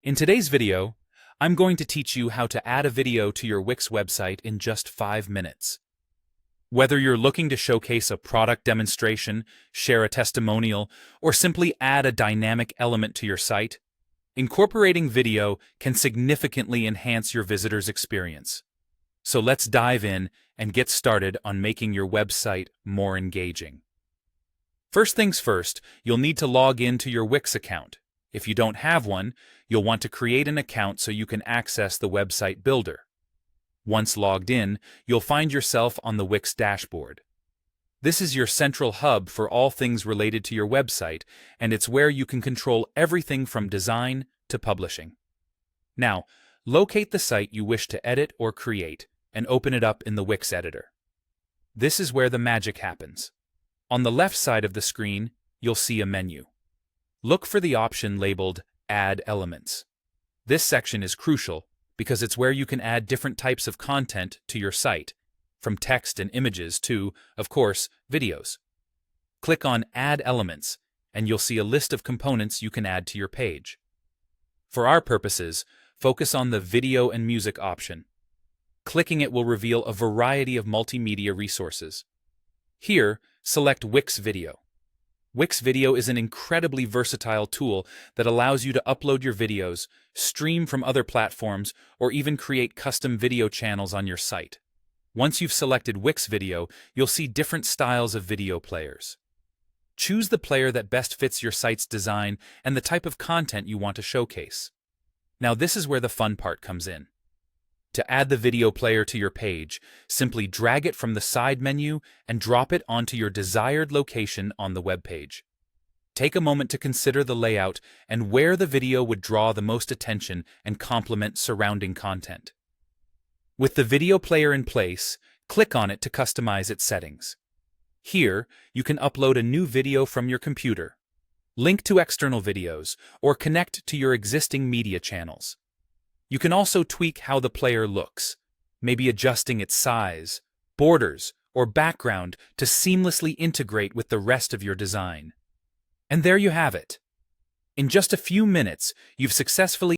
In today's video, I'm going to teach you how to add a video to your Wix website in just 5 minutes. Whether you're looking to showcase a product demonstration, share a testimonial, or simply add a dynamic element to your site, incorporating video can significantly enhance your visitor's experience. So let's dive in and get started on making your website more engaging. First things first, you'll need to log into your Wix account. If you don't have one, you'll want to create an account so you can access the website builder. Once logged in, you'll find yourself on the Wix dashboard. This is your central hub for all things related to your website, and it's where you can control everything from design to publishing. Now, locate the site you wish to edit or create and open it up in the Wix editor. This is where the magic happens. On the left side of the screen, you'll see a menu. Look for the option labeled Add Elements. This section is crucial because it's where you can add different types of content to your site, from text and images to, of course, videos. Click on Add Elements, and you'll see a list of components you can add to your page. For our purposes, focus on the Video and Music option. Clicking it will reveal a variety of multimedia resources. Here, select Wix Video. Wix Video is an incredibly versatile tool that allows you to upload your videos, stream from other platforms, or even create custom video channels on your site. Once you've selected Wix Video, you'll see different styles of video players. Choose the player that best fits your site's design and the type of content you want to showcase. Now this is where the fun part comes in. To add the video player to your page, simply drag it from the side menu and drop it onto your desired location on the web page. Take a moment to consider the layout and where the video would draw the most attention and complement surrounding content. With the video player in place, click on it to customize its settings. Here, you can upload a new video from your computer, link to external videos, or connect to your existing media channels. You can also tweak how the player looks, maybe adjusting its size, borders, or background to seamlessly integrate with the rest of your design. And there you have it. In just a few minutes, you've successfully